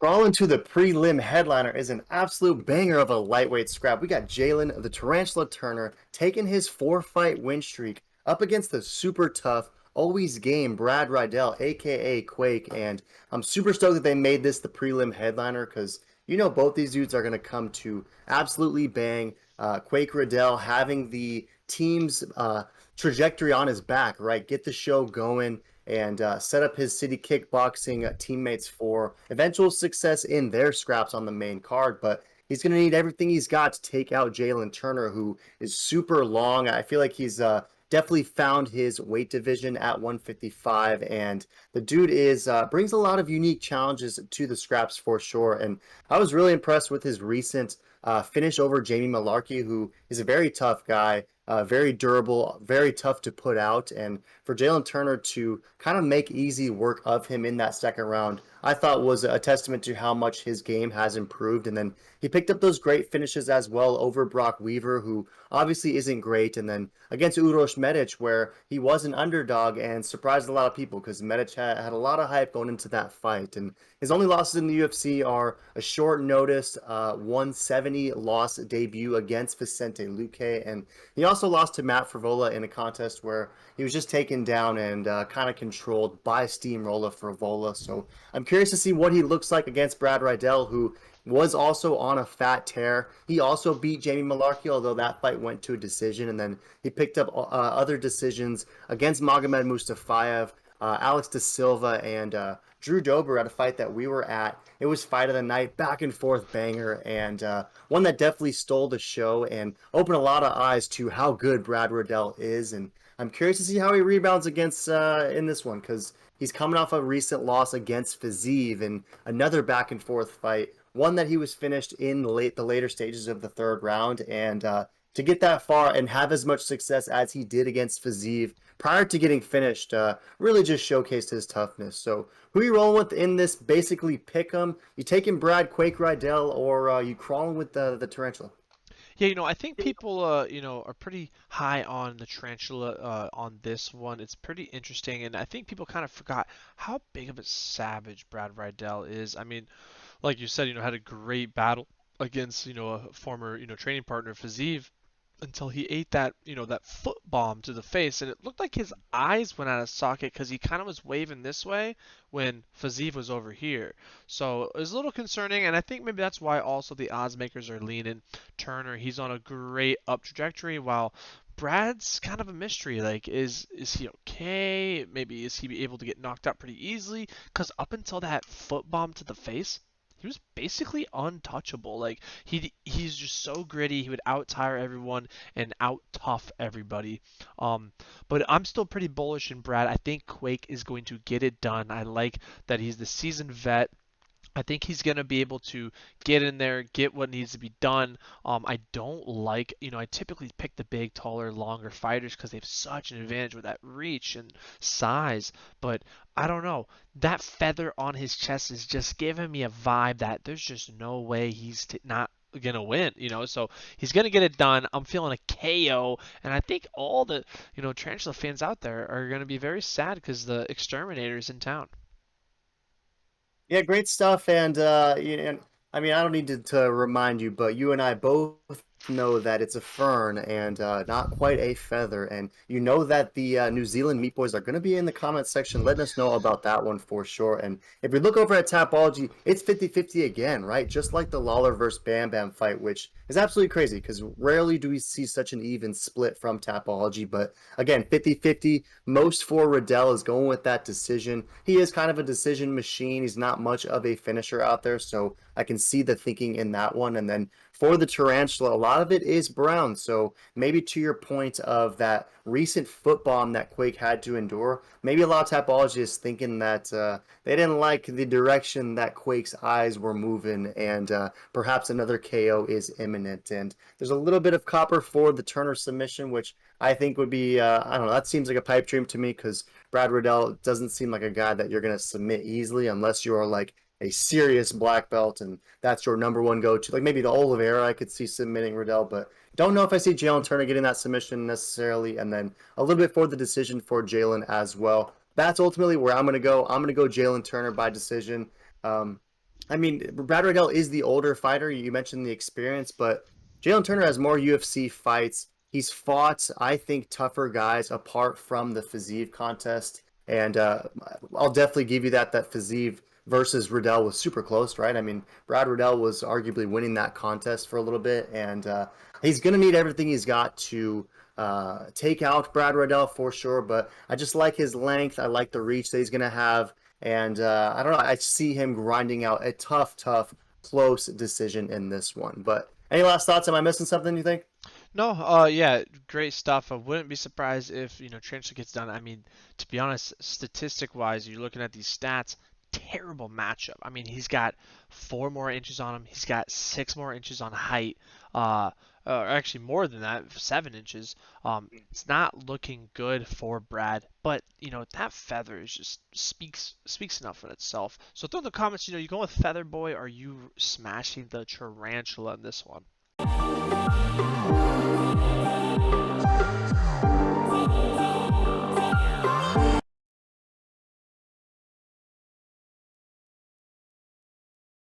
Crawling to the prelim headliner is an absolute banger of a lightweight scrap. We got Jalin the Tarantula Turner taking his 4-fight win streak up against the super tough, always game Brad Riddell, aka Quake. And I'm super stoked that they made this the prelim headliner because both these dudes are going to come to absolutely bang. Quake Riddell having the team's trajectory on his back, right? Get the show going and set up his city kickboxing teammates for eventual success in their scraps on the main card. But he's going to need everything he's got to take out Jalin Turner, who is super long. I feel like he's definitely found his weight division at 155, and the dude is brings a lot of unique challenges to the scraps for sure. And I was really impressed with his recent finish over Jamie Malarkey, who is a very tough guy. Very durable, very tough to put out, and for Jalin Turner to kind of make easy work of him in that second round, I thought was a testament to how much his game has improved. And then he picked up those great finishes as well over Brock Weaver, who obviously isn't great, and then against Uroš Medic, where he was an underdog and surprised a lot of people because Medic had a lot of hype going into that fight. And his only losses in the UFC are a short notice 170 loss debut against Vicente Luque, and he also lost to Matt Frevola in a contest where he was just taken down and kind of controlled by Steamroller Frevola. So I'm curious to see what he looks like against Brad Riddell, who was also on a fat tear. He also beat Jamie Malarkey, although that fight went to a decision, and then he picked up other decisions against Magomed Mustafayev, Alex De Silva, and Drew Dober at a fight that we were at. It was fight of the night, back and forth banger, and one that definitely stole the show and opened a lot of eyes to how good Brad Riddell is. And I'm curious to see how he rebounds against in this one because he's coming off a recent loss against Fiziev in another back and forth fight, one that he was finished in the later stages of the third round, and to get that far and have as much success as he did against Fiziev prior to getting finished really just showcased his toughness. So who are you rolling with in this basically pick 'em? You taking Brad Quake Riddell or you crawling with the Tarantula? Yeah, I think people, are pretty high on the tarantula on this one. It's pretty interesting, and I think people kind of forgot how big of a savage Brad Riddell is. I mean, like you said, had a great battle against, a former, training partner, Fiziev, until he ate that, that foot bomb to the face, and it looked like his eyes went out of socket because he kind of was waving this way when Fiziev was over here. So it was a little concerning, and I think maybe that's why also the odds makers are leaning Turner. He's on a great up trajectory, while Brad's kind of a mystery. Like, is he okay? Maybe is he able to get knocked out pretty easily? Because up until that foot bomb to the face, he was basically untouchable. Like he's just so gritty. He would out tire everyone and out tough everybody. Um, but I'm still pretty bullish in Brad. I think Quake is going to get it done. I like that he's the seasoned vet. I think he's going to be able to get in there, get what needs to be done. I don't like, I typically pick the big, taller, longer fighters because they have such an advantage with that reach and size. But I don't know. That feather on his chest is just giving me a vibe that there's just no way he's not gonna win, so he's gonna get it done. I'm feeling a KO, and I think all the Tarantula fans out there are gonna be very sad because the exterminator's in town. Yeah, great stuff. And I mean, I don't need to remind you, but you and I both know that it's a fern and not quite a feather. And you know that the New Zealand Meat Boys are going to be in the comment section letting us know about that one for sure. And if we look over at Tapology, it's 50-50 again, right? Just like the Lawler versus Bam Bam fight, which is absolutely crazy because rarely do we see such an even split from Tapology. But again, 50-50. Most for Riddell is going with that decision. He is kind of a decision machine. He's not much of a finisher out there, so I can see the thinking in that one. And then for the Tarantula, a lot of it is Brown. So maybe to your point of that recent foot bomb that Quake had to endure, maybe a lot of tapologists thinking that they didn't like the direction that Quake's eyes were moving, and perhaps another KO is imminent. And there's a little bit of copper for the Turner submission, which I think would be, I don't know, that seems like a pipe dream to me because Brad Riddell doesn't seem like a guy that you're going to submit easily unless you're like a serious black belt and that's your number one go-to. Like maybe the Oliveira I could see submitting Riddell, but don't know if I see Jalin Turner getting that submission necessarily. And then a little bit for the decision for Jalin as well. That's ultimately where I'm going to go. I'm going to go Jalin Turner by decision. Um, I mean, Brad Riddell is the older fighter. You mentioned the experience, but Jalin Turner has more UFC fights. He's fought, I think, tougher guys apart from the Fiziev contest, and I'll definitely give you that. That Fiziev versus Riddell was super close, right? I mean, Brad Riddell was arguably winning that contest for a little bit, and he's going to need everything he's got to take out Brad Riddell for sure. But I just like his length. I like the reach that he's going to have. And I don't know. I see him grinding out a tough, tough, close decision in this one. But any last thoughts? Am I missing something, you think? No, yeah, great stuff. I wouldn't be surprised if, Chancellor gets done. I mean, to be honest, statistic wise, you're looking at these stats, terrible matchup. I mean, he's got 4 more inches on him. He's got 6 more inches on height. Or actually more than that, 7 inches. It's not looking good for Brad, but that feather is just speaks enough for itself. So throw in the comments, you going with Feather Boy, or are you smashing the tarantula in this one?